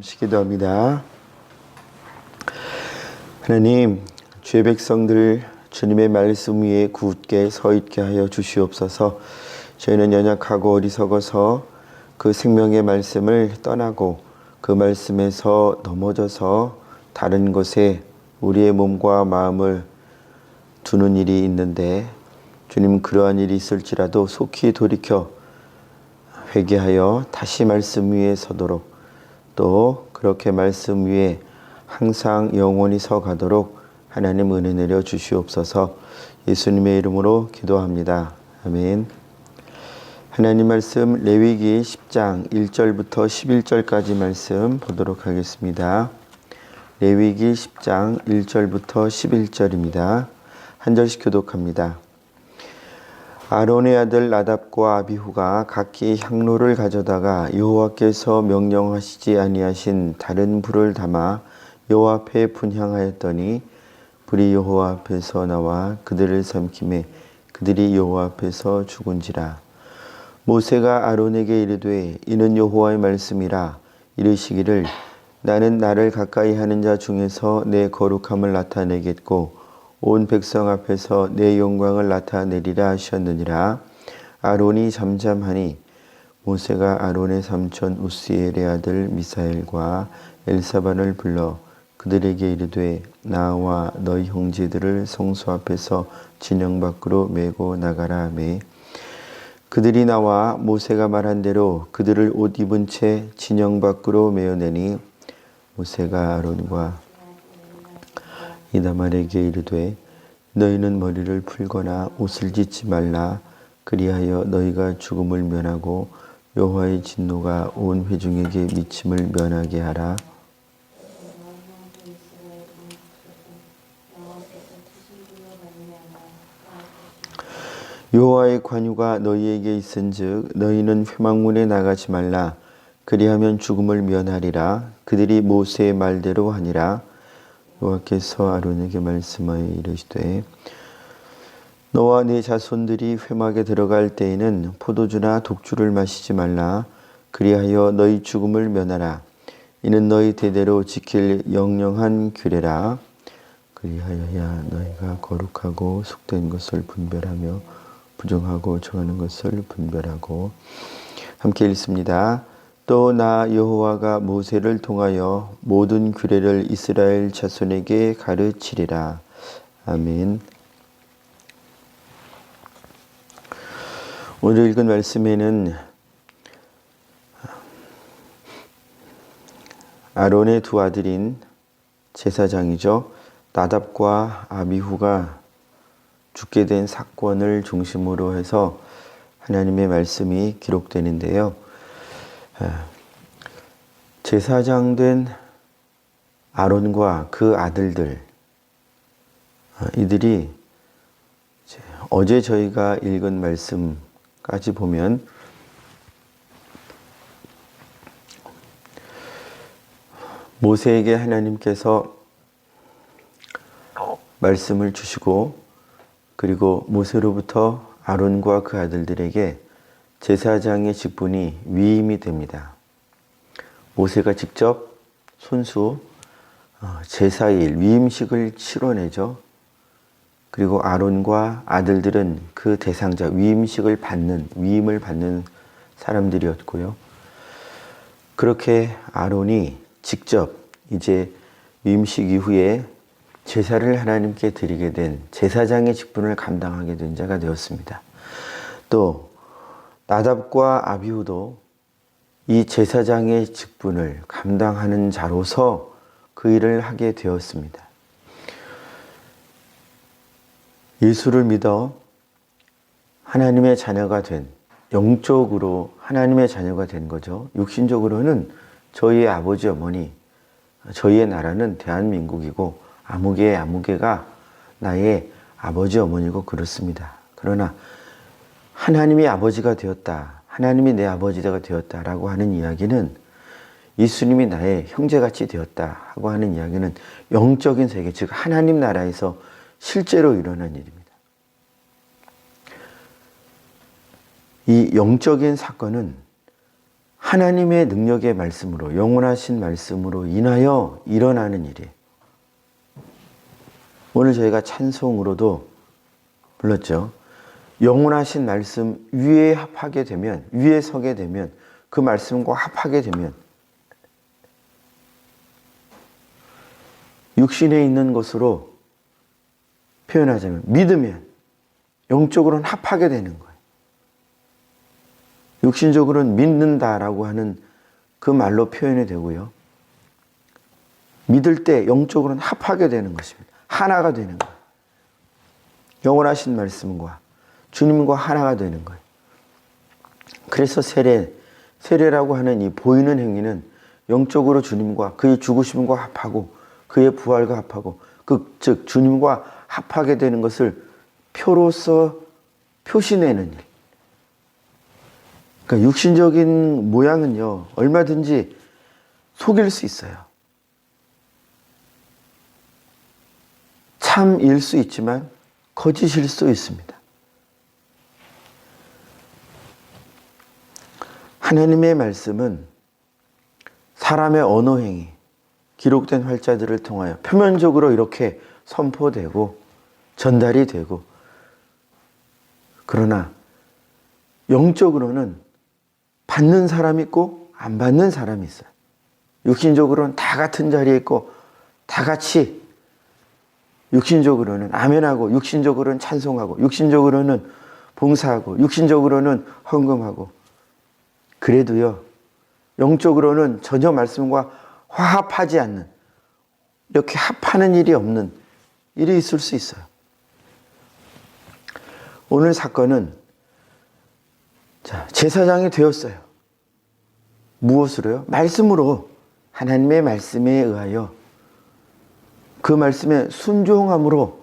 기도합니다. 하나님, 주의 백성들 주님의 말씀 위에 굳게 서 있게 하여 주시옵소서. 저희는 연약하고 어리석어서 그 생명의 말씀을 떠나고 그 말씀에서 넘어져서 다른 곳에 우리의 몸과 마음을 두는 일이 있는데, 주님, 그러한 일이 있을지라도 속히 돌이켜 회개하여 다시 말씀 위에 서도록, 또 그렇게 말씀 위에 항상 영원히 서 가도록 하나님 은혜 내려 주시옵소서. 예수님의 이름으로 기도합니다. 아멘. 하나님 말씀 레위기 10장 1절부터 11절까지 말씀 보도록 하겠습니다. 레위기 10장 1절부터 11절입니다. 한 절씩 교독합니다. 아론의 아들 나답과 아비후가 각기 향로를 가져다가 여호와께서 명령하시지 아니하신 다른 불을 담아 여호와 앞에 분향하였더니 불이 여호와 앞에서 나와 그들을 삼키매 그들이 여호와 앞에서 죽은지라. 모세가 아론에게 이르되 이는 여호와의 말씀이라. 이르시기를 나는 나를 가까이 하는 자 중에서 내 거룩함을 나타내겠고 온 백성 앞에서 내 영광을 나타내리라 하셨느니라. 아론이 잠잠하니 모세가 아론의 삼촌 우스엘의 아들 미사엘과 엘사반을 불러 그들에게 이르되 나와 너희 형제들을 성소 앞에서 진영 밖으로 메고 나가라 하매 그들이 나와 모세가 말한 대로 그들을 옷 입은 채 진영 밖으로 메어내니 모세가 아론과 이다말에게 이르되 너희는 머리를 풀거나 옷을 찢지 말라. 그리하여 너희가 죽음을 면하고 여호와의 진노가 온 회중에게 미침을 면하게 하라. 여호와의 관유가 너희에게 있은즉 너희는 회막문에 나가지 말라. 그리하면 죽음을 면하리라. 그들이 모세의 말대로 하니라. 여호와께서 아론에게 말씀하여 이르시되 너와 네 자손들이 회막에 들어갈 때에는 포도주나 독주를 마시지 말라. 그리하여 너희 죽음을 면하라. 이는 너희 대대로 지킬 영영한 규례라. 그리하여야 너희가 거룩하고 속된 것을 분별하며 부정하고 정하는 것을 분별하고. 함께 읽습니다. 또 나 여호와가 모세를 통하여 모든 규례를 이스라엘 자손에게 가르치리라. 아멘. 오늘 읽은 말씀에는 아론의 두 아들인 제사장이죠. 나답과 아비후가 죽게 된 사건을 중심으로 해서 하나님의 말씀이 기록되는데요. 제사장 된 아론과 그 아들들, 이들이 어제 저희가 읽은 말씀까지 보면 모세에게 하나님께서 말씀을 주시고 그리고 모세로부터 아론과 그 아들들에게 제사장의 직분이 위임이 됩니다. 모세가 직접 손수 제사일 위임식을 치러내죠. 그리고 아론과 아들들은 그 대상자 위임을 받는 사람들이었고요. 그렇게 아론이 직접 이제 위임식 이후에 제사를 하나님께 드리게 된 제사장의 직분을 감당하게 된 자가 되었습니다. 또 나답과 아비후도 이 제사장의 직분을 감당하는 자로서 그 일을 하게 되었습니다. 예수를 믿어 하나님의 자녀가 된, 영적으로 하나님의 자녀가 된 거죠. 육신적으로는 저희의 아버지 어머니, 저희의 나라는 대한민국이고 아무개가 나의 아버지 어머니고 그렇습니다. 그러나 하나님이 아버지가 되었다, 하나님이 내 아버지가 되었다라고 하는 이야기는, 예수님이 나의 형제같이 되었다 하고 하는 이야기는 영적인 세계, 즉 하나님 나라에서 실제로 일어난 일입니다. 이 영적인 사건은 하나님의 능력의 말씀으로, 영원하신 말씀으로 인하여 일어나는 일이에요. 오늘 저희가 찬송으로도 불렀죠. 영원하신 말씀 위에 합하게 되면, 위에 서게 되면, 그 말씀과 합하게 되면 육신에 있는 것으로 표현하자면 믿으면 영적으로는 합하게 되는 거예요. 육신적으로는 믿는다라고 하는 그 말로 표현이 되고요. 믿을 때 영적으로는 합하게 되는 것입니다. 하나가 되는 거예요. 영원하신 말씀과 주님과 하나가 되는 거예요. 그래서 세례라고 하는 이 보이는 행위는 영적으로 주님과 그의 죽으심과 합하고 그의 부활과 합하고 즉 주님과 합하게 되는 것을 표로서 표시내는 일. 그러니까 육신적인 모양은요, 얼마든지 속일 수 있어요. 참일 수 있지만 거짓일 수 있습니다. 하나님의 말씀은 사람의 언어 행위, 기록된 활자들을 통하여 표면적으로 이렇게 선포되고 전달이 되고, 그러나 영적으로는 받는 사람이 있고 안 받는 사람이 있어요. 육신적으로는 다 같은 자리에 있고 다 같이 육신적으로는 아멘하고, 육신적으로는 찬송하고, 육신적으로는 봉사하고, 육신적으로는 헌금하고, 그래도요 영적으로는 전혀 말씀과 화합하지 않는, 이렇게 합하는 일이 없는 일이 있을 수 있어요. 오늘 사건은 제사장이 되었어요. 무엇으로요? 말씀으로, 하나님의 말씀에 의하여 그 말씀에 순종함으로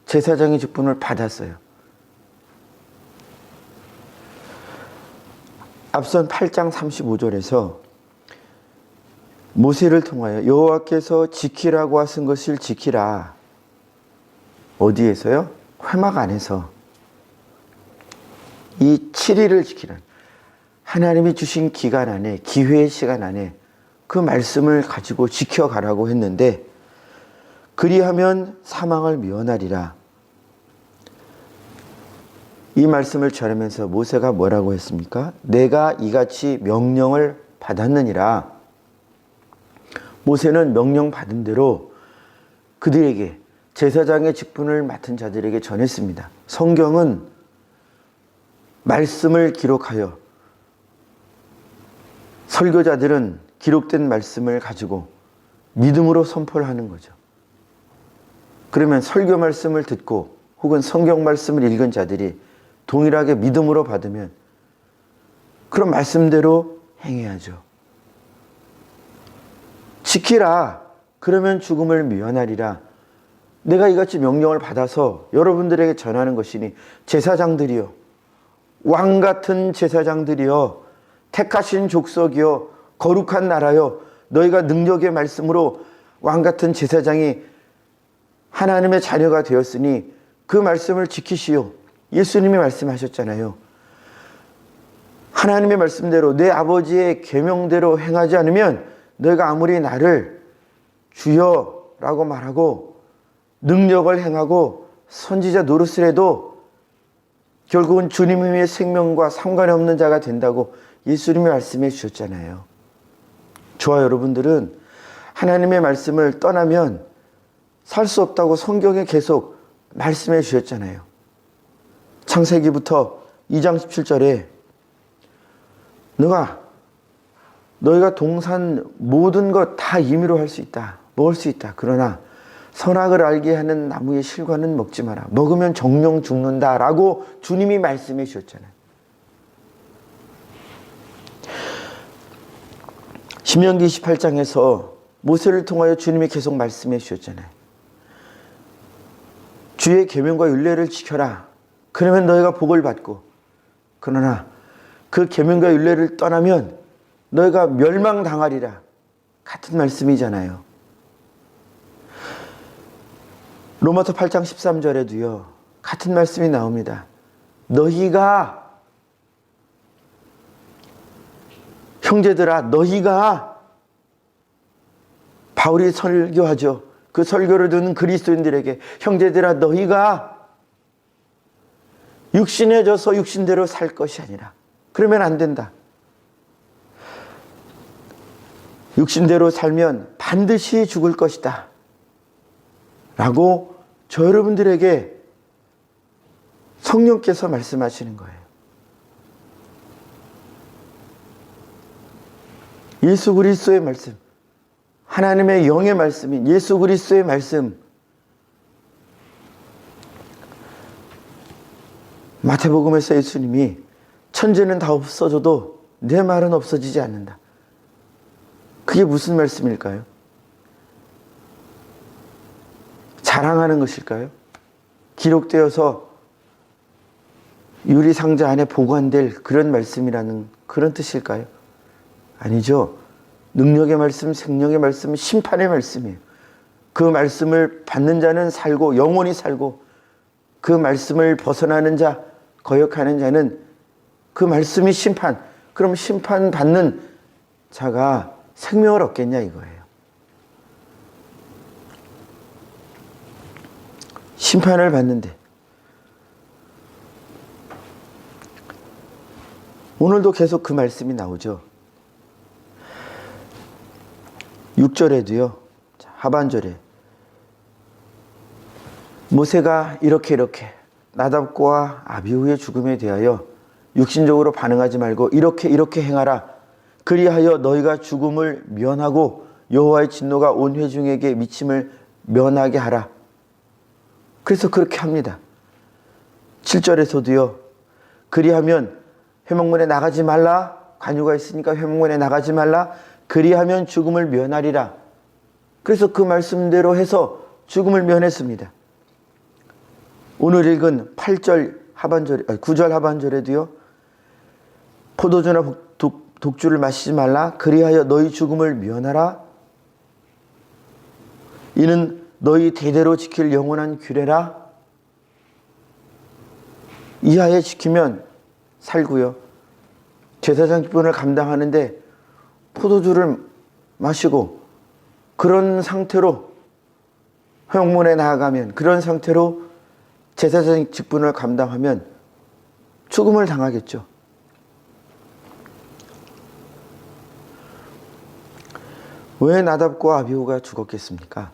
제사장의 직분을 받았어요. 앞선 8장 35절에서 모세를 통하여 여호와께서 지키라고 하신 것을 지키라. 어디에서요? 회막 안에서. 이 7일을 지키는, 하나님이 주신 기간 안에, 기회의 시간 안에 그 말씀을 가지고 지켜가라고 했는데, 그리하면 사망을 면하리라. 이 말씀을 전하면서 모세가 뭐라고 했습니까? 내가 이같이 명령을 받았느니라. 모세는 명령받은 대로 그들에게, 제사장의 직분을 맡은 자들에게 전했습니다. 성경은 말씀을 기록하여 설교자들은 기록된 말씀을 가지고 믿음으로 선포를 하는 거죠. 그러면 설교 말씀을 듣고 혹은 성경 말씀을 읽은 자들이 동일하게 믿음으로 받으면 그런 말씀대로 행해야죠. 지키라. 그러면 죽음을 면하리라. 내가 이같이 명령을 받아서 여러분들에게 전하는 것이니, 제사장들이요, 왕 같은 제사장들이요, 택하신 족속이요, 거룩한 나라요, 너희가 능력의 말씀으로 왕 같은 제사장이 하나님의 자녀가 되었으니 그 말씀을 지키시오. 예수님이 말씀하셨잖아요. 하나님의 말씀대로 내 아버지의 계명대로 행하지 않으면 너희가 아무리 나를 주여라고 말하고 능력을 행하고 선지자 노릇을 해도 결국은 주님의 생명과 상관이 없는 자가 된다고 예수님이 말씀해 주셨잖아요. 저와 여러분들은 하나님의 말씀을 떠나면 살 수 없다고 성경에 계속 말씀해 주셨잖아요. 창세기부터 2장 17절에 너희가 동산 모든 것 다 임의로 할 수 있다. 먹을 수 있다. 그러나 선악을 알게 하는 나무의 실과는 먹지 마라. 먹으면 정령 죽는다라고 주님이 말씀해 주셨잖아요. 신명기 28장에서 모세를 통하여 주님이 계속 말씀해 주셨잖아요. 주의 계명과 율례를 지켜라. 그러면 너희가 복을 받고, 그러나 그 계명과 율례를 떠나면 너희가 멸망당하리라. 같은 말씀이잖아요. 로마서 8장 13절에도요. 같은 말씀이 나옵니다. 너희가 형제들아 너희가, 바울이 설교하죠. 그 설교를 듣는 그리스도인들에게 형제들아 너희가 육신에 져서 육신대로 살 것이 아니라, 그러면 안 된다. 육신대로 살면 반드시 죽을 것이다 라고 저 여러분들에게 성령께서 말씀하시는 거예요. 예수 그리스도의 말씀, 하나님의 영의 말씀인 예수 그리스도의 말씀, 마태복음에서 예수님이 천지는 다 없어져도 내 말은 없어지지 않는다. 그게 무슨 말씀일까요? 자랑하는 것일까요? 기록되어서 유리상자 안에 보관될 그런 말씀이라는 그런 뜻일까요? 아니죠. 능력의 말씀, 생명의 말씀, 심판의 말씀이에요. 그 말씀을 받는 자는 살고 영원히 살고, 그 말씀을 벗어나는 자, 거역하는 자는 그 말씀이 심판. 그럼 심판받는 자가 생명을 얻겠냐 이거예요. 심판을 받는데 오늘도 계속 그 말씀이 나오죠. 6절에도요. 하반절에 모세가 이렇게 나답과 아비후의 죽음에 대하여 육신적으로 반응하지 말고 이렇게 행하라. 그리하여 너희가 죽음을 면하고 여호와의 진노가 온 회중에게 미침을 면하게 하라. 그래서 그렇게 합니다. 7절에서도요. 그리하면 회막문에 나가지 말라. 관유가 있으니까 회막문에 나가지 말라. 그리하면 죽음을 면하리라. 그래서 그 말씀대로 해서 죽음을 면했습니다. 오늘 읽은 9절 하반절에도요. 포도주나 독주를 마시지 말라. 그리하여 너희 죽음을 면하라. 이는 너희 대대로 지킬 영원한 규례라. 이하에 지키면 살고요. 제사장 직분을 감당하는데 포도주를 마시고 그런 상태로 회막문에 나아가면, 그런 상태로 제사장 직분을 감당하면 죽음을 당하겠죠. 왜 나답과 아비후가 죽었겠습니까?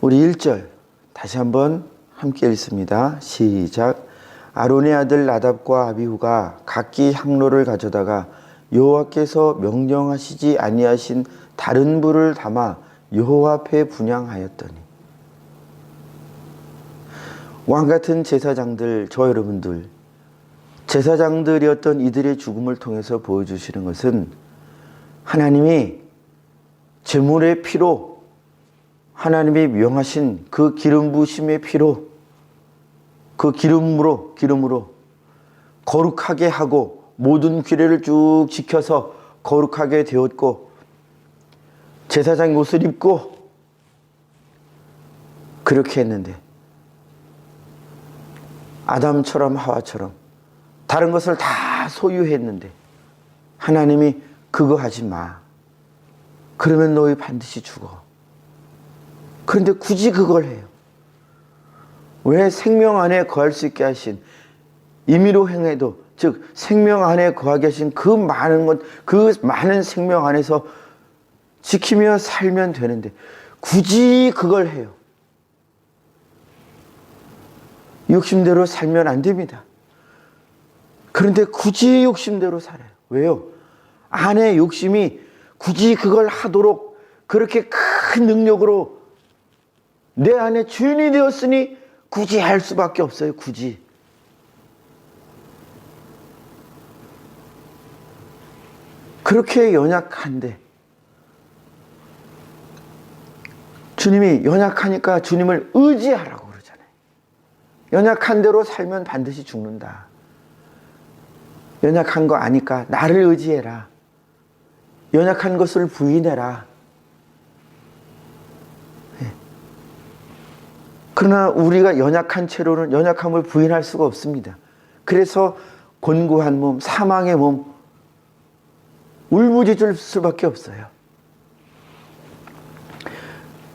우리 1절 다시 한번 함께 읽습니다. 시작. 아론의 아들 나답과 아비후가 각기 향로를 가져다가 여호와께서 명령하시지 아니하신 다른 불을 담아 여호와 앞에 분향하였더니. 왕같은 제사장들, 저 여러분들, 제사장들이었던 이들의 죽음을 통해서 보여주시는 것은 하나님이 제물의 피로, 하나님이 명하신 그 기름 부으심의 피로, 그 기름으로 거룩하게 하고 모든 규례를 쭉 지켜서 거룩하게 되었고, 제사장 옷을 입고 그렇게 했는데, 아담처럼 하와처럼 다른 것을 다 소유했는데 하나님이 그거 하지 마. 그러면 너희 반드시 죽어. 그런데 굳이 그걸 해요. 왜? 생명 안에 거할 수 있게 하신, 임의로 행해도, 즉 생명 안에 거하게 하신 그 많은 것, 그 많은 생명 안에서 지키며 살면 되는데 굳이 그걸 해요. 욕심대로 살면 안 됩니다. 그런데 굳이 욕심대로 살아요. 왜요? 안에 욕심이 굳이 그걸 하도록 그렇게 큰 능력으로 내 안에 주인이 되었으니 굳이 할 수밖에 없어요. 굳이. 그렇게 연약한데 주님이 연약하니까 주님을 의지하라고 그러잖아요. 연약한 대로 살면 반드시 죽는다. 연약한 거 아니까 나를 의지해라. 연약한 것을 부인해라. 그러나 우리가 연약한 채로는 연약함을 부인할 수가 없습니다. 그래서 곤고한 몸, 사망의 몸, 울부짖을 수밖에 없어요.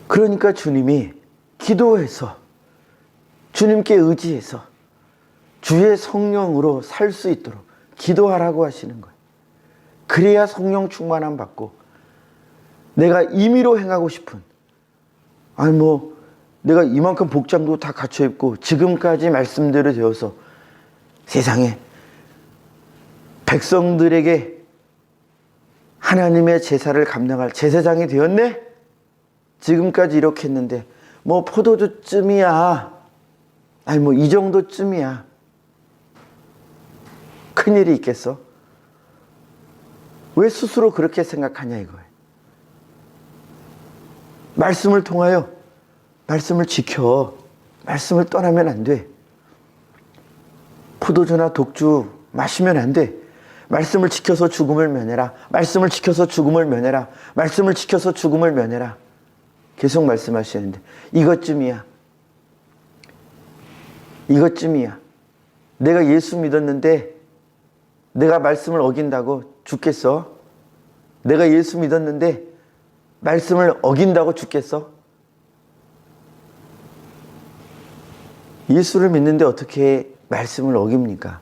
그러니까 주님이 기도해서 주님께 의지해서 주의 성령으로 살 수 있도록 기도하라고 하시는 거예요. 그래야 성령 충만함 받고 내가 임의로 행하고 싶은, 아니 뭐 내가 이만큼 복장도 다 갖춰 입고 지금까지 말씀대로 되어서 세상에 백성들에게 하나님의 제사를 감당할 제사장이 되었네? 지금까지 이렇게 했는데 뭐 포도주쯤이야, 아니 뭐 이 정도쯤이야, 큰일이 있겠어? 왜 스스로 그렇게 생각하냐 이거예요. 말씀을 통하여 말씀을 지켜. 말씀을 떠나면 안 돼. 포도주나 독주 마시면 안 돼. 말씀을 지켜서 죽음을 면해라. 말씀을 지켜서 죽음을 면해라. 말씀을 지켜서 죽음을 면해라. 계속 말씀하시는데 이것쯤이야. 이것쯤이야. 내가 예수 믿었는데 내가 말씀을 어긴다고 죽겠어? 내가 예수 믿었는데 말씀을 어긴다고 죽겠어? 예수를 믿는데 어떻게 말씀을 어깁니까?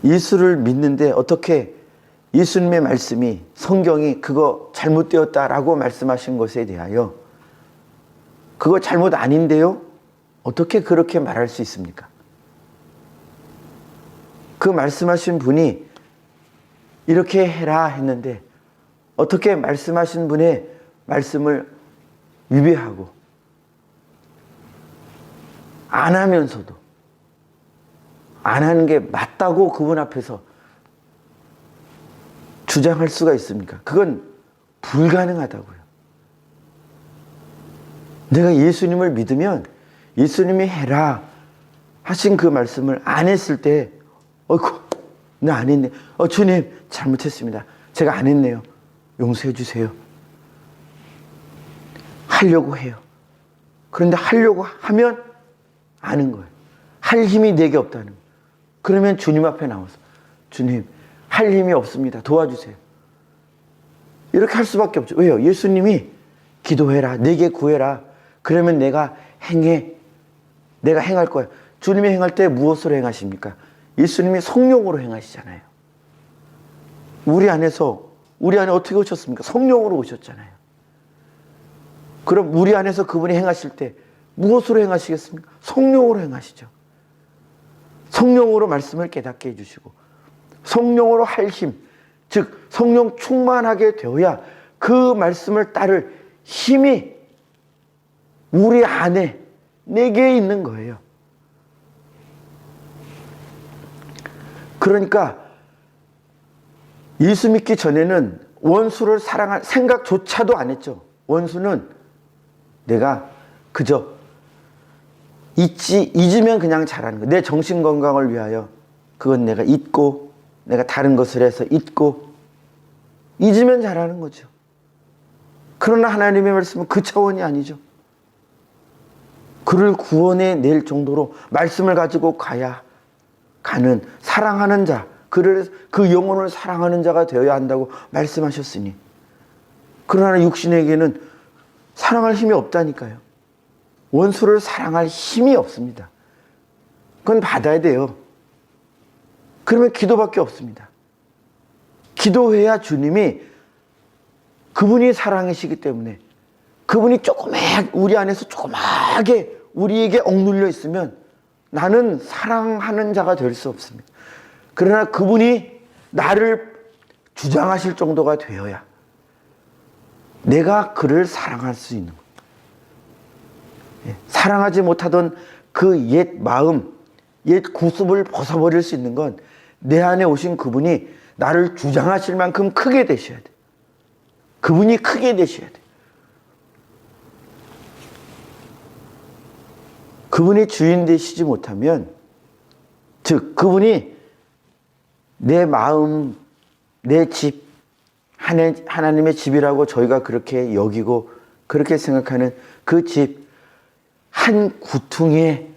예수를 믿는데 어떻게 예수님의 말씀이, 성경이 그거 잘못되었다라고 말씀하신 것에 대하여 그거 잘못 아닌데요? 어떻게 그렇게 말할 수 있습니까? 그 말씀하신 분이 이렇게 해라 했는데 어떻게 말씀하신 분의 말씀을 위배하고 안 하면서도 안 하는 게 맞다고 그분 앞에서 주장할 수가 있습니까? 그건 불가능하다고요. 내가 예수님을 믿으면 예수님이 해라 하신 그 말씀을 안 했을 때 어이구 나 안 했네. 주님 잘못했습니다. 제가 안 했네요. 용서해 주세요. 하려고 해요. 그런데 하려고 하면 아는 거예요. 할 힘이 내게 없다는 거예요. 그러면 주님 앞에 나와서 주님 할 힘이 없습니다. 도와주세요. 이렇게 할 수밖에 없죠. 왜요? 예수님이 기도해라. 내게 구해라. 그러면 내가 행해. 내가 행할 거야. 주님이 행할 때 무엇으로 행하십니까? 예수님이 성령으로 행하시잖아요. 우리 안에 어떻게 오셨습니까? 성령으로 오셨잖아요. 그럼 우리 안에서 그분이 행하실 때 무엇으로 행하시겠습니까? 성령으로 행하시죠. 성령으로 말씀을 깨닫게 해주시고 성령으로 할 힘, 즉 성령 충만하게 되어야 그 말씀을 따를 힘이 우리 안에 내게 있는 거예요. 그러니까 예수 믿기 전에는 원수를 사랑할 생각조차도 안 했죠. 원수는 내가 그저 잊으면 그냥 잘하는 거예요. 내 정신 건강을 위하여 그건 내가 잊고 내가 다른 것을 해서 잊고 잊으면 잘하는 거죠. 그러나 하나님의 말씀은 그 차원이 아니죠. 그를 구원해 낼 정도로 말씀을 가지고 가는 사랑하는 자, 그 영혼을 사랑하는 자가 되어야 한다고 말씀하셨으니, 그러나 육신에게는 사랑할 힘이 없다니까요. 원수를 사랑할 힘이 없습니다. 그건 받아야 돼요. 그러면 기도밖에 없습니다. 기도해야 주님이, 그분이 사랑이시기 때문에 그분이 우리 안에서 조그맣게 우리에게 억눌려 있으면 나는 사랑하는 자가 될 수 없습니다. 그러나 그분이 나를 주장하실 정도가 되어야 내가 그를 사랑할 수 있는 거예요. 사랑하지 못하던 그 옛 마음, 옛 구습을 벗어버릴 수 있는 건 내 안에 오신 그분이 나를 주장하실 만큼 크게 되셔야 돼. 그분이 크게 되셔야 돼. 그분이 주인 되시지 못하면, 즉 그분이 내 마음, 내 집, 하나님의 집이라고 저희가 그렇게 여기고 그렇게 생각하는 그 집 한 구퉁이에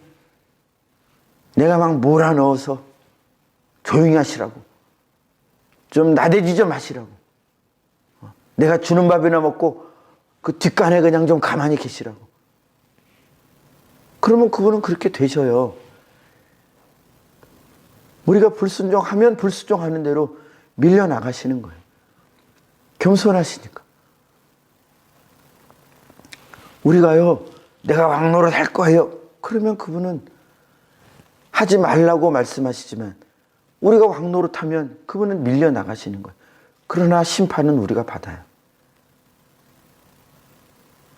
내가 막 몰아넣어서 조용히 하시라고, 좀 나대지 좀 하시라고. 내가 주는 밥이나 먹고 그 뒷간에 그냥 좀 가만히 계시라고. 그러면 그분은 그렇게 되셔요. 우리가 불순종하면 불순종하는 대로 밀려나가시는 거예요. 겸손하시니까. 우리가요, 내가 왕노릇 할 거예요. 그러면 그분은 하지 말라고 말씀하시지만 우리가 왕노릇하면 그분은 밀려나가시는 거예요. 그러나 심판은 우리가 받아요.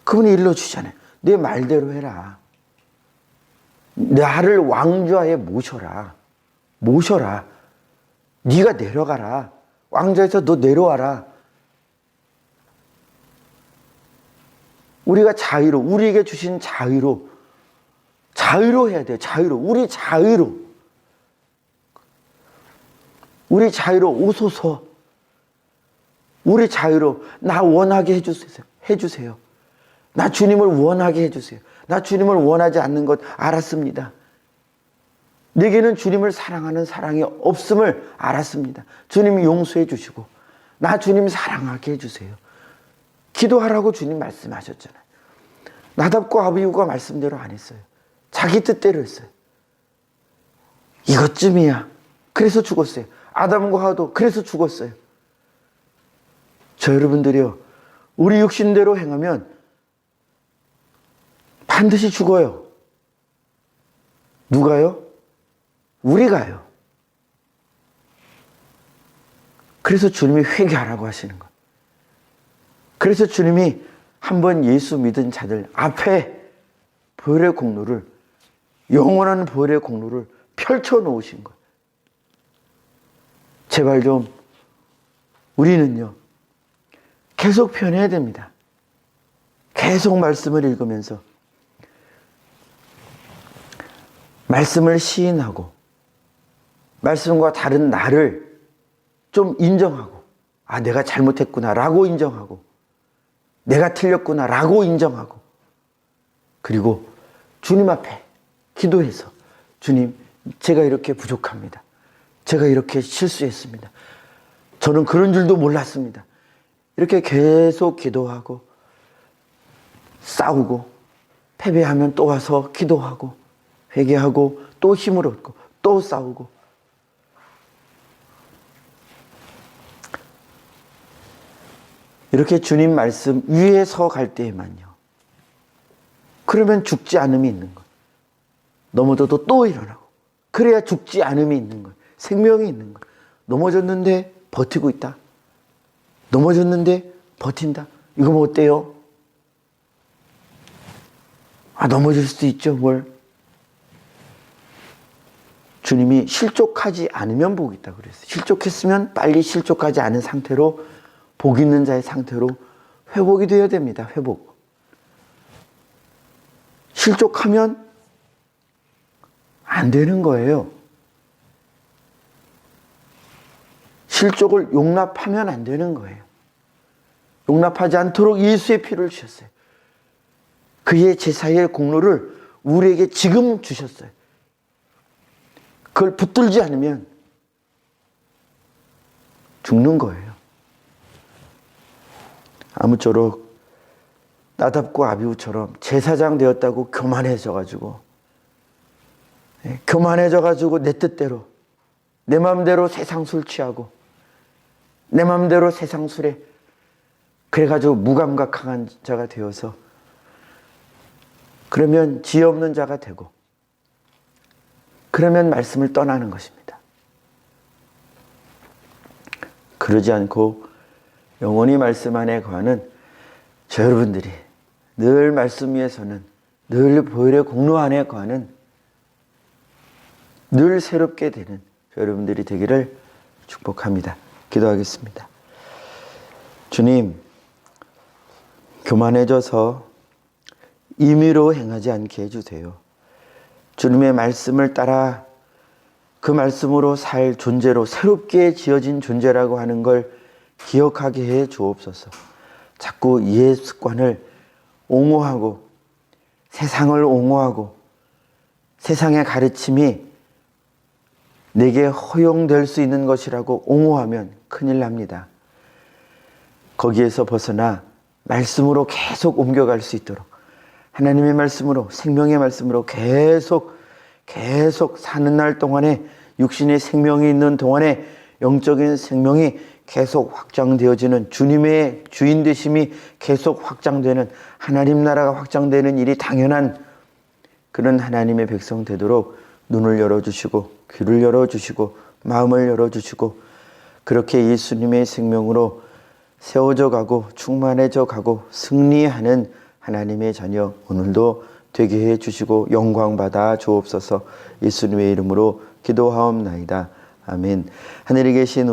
그분이 일러주잖아요. 내 말대로 해라. 나를 왕좌에 모셔라. 모셔라. 네가 내려가라. 왕좌에서 너 내려와라. 우리가 자유로, 우리에게 주신 자유로 해야 돼요. 자유로. 우리 자유로 오소서. 우리 자유로 나 원하게 해주세요. 나 주님을 원하게 해주세요. 나 주님을 원하지 않는 것 알았습니다. 내게는 주님을 사랑하는 사랑이 없음을 알았습니다. 주님이 용서해 주시고 나 주님 사랑하게 해주세요. 기도하라고 주님 말씀하셨잖아요. 나답과 아비후가 말씀대로 안 했어요. 자기 뜻대로 했어요. 이것쯤이야. 그래서 죽었어요. 아담과 하와도 그래서 죽었어요. 저 여러분들이요, 우리 육신대로 행하면 반드시 죽어요. 누가요? 우리가요. 그래서 주님이 회개하라고 하시는 거예요. 그래서 주님이 한번 예수 믿은 자들 앞에 보혈의 공로를, 영원한 보혈의 공로를 펼쳐 놓으신 거예요. 제발 좀 우리는요, 계속 변해야 됩니다. 계속 말씀을 읽으면서 말씀을 시인하고 말씀과 다른 나를 좀 인정하고, 아, 내가 잘못했구나 라고 인정하고, 내가 틀렸구나 라고 인정하고, 그리고 주님 앞에 기도해서 주님, 제가 이렇게 부족합니다. 제가 이렇게 실수했습니다. 저는 그런 줄도 몰랐습니다. 이렇게 계속 기도하고 싸우고 패배하면 또 와서 기도하고 회개하고 또 힘을 얻고 또 싸우고, 이렇게 주님 말씀 위에 서 갈 때에만요, 그러면 죽지 않음이 있는 거예요. 넘어져도 또 일어나고, 그래야 죽지 않음이 있는 거예요. 생명이 있는 거예요. 넘어졌는데 버티고 있다. 넘어졌는데 버틴다. 이거 뭐 어때요? 아, 넘어질 수도 있죠, 뭘. 주님이 실족하지 않으면 복이 있다고 그랬어요. 실족했으면 빨리 실족하지 않은 상태로, 복 있는 자의 상태로 회복이 되어야 됩니다. 회복. 실족하면 안 되는 거예요. 실족을 용납하면 안 되는 거예요. 용납하지 않도록 예수의 피를 주셨어요. 그의 제사의 공로를 우리에게 지금 주셨어요. 그걸 붙들지 않으면 죽는 거예요. 아무쪼록 나답과 아비후처럼 제사장 되었다고 교만해져가지고 내 뜻대로, 내 마음대로 세상 술 취하고 내 마음대로 세상 술에 그래가지고 무감각한 자가 되어서, 그러면 지혜 없는 자가 되고, 그러면 말씀을 떠나는 것입니다. 그러지 않고 영원히 말씀 안에 거하는 저 여러분들이, 늘 말씀 위에서는, 늘 보혈의 공로 안에 거하는, 늘 새롭게 되는 저 여러분들이 되기를 축복합니다. 기도하겠습니다. 주님, 교만해져서 임의로 행하지 않게 해주세요. 주님의 말씀을 따라 그 말씀으로 살 존재로, 새롭게 지어진 존재라고 하는 걸 기억하게 해 주옵소서. 자꾸 이해 습관을 옹호하고 세상을 옹호하고 세상의 가르침이 내게 허용될 수 있는 것이라고 옹호하면 큰일 납니다. 거기에서 벗어나 말씀으로 계속 옮겨갈 수 있도록 하나님의 말씀으로, 생명의 말씀으로 계속 사는 날 동안에, 육신의 생명이 있는 동안에 영적인 생명이 계속 확장되어지는, 주님의 주인 되심이 계속 확장되는, 하나님 나라가 확장되는 일이 당연한 그런 하나님의 백성 되도록 눈을 열어주시고 귀를 열어주시고 마음을 열어주시고, 그렇게 예수님의 생명으로 세워져 가고 충만해져 가고 승리하는 하나님의 자녀 오늘도 되게 해주시고 영광받아 주옵소서. 예수님의 이름으로 기도하옵나이다. 아멘. 하늘에 계신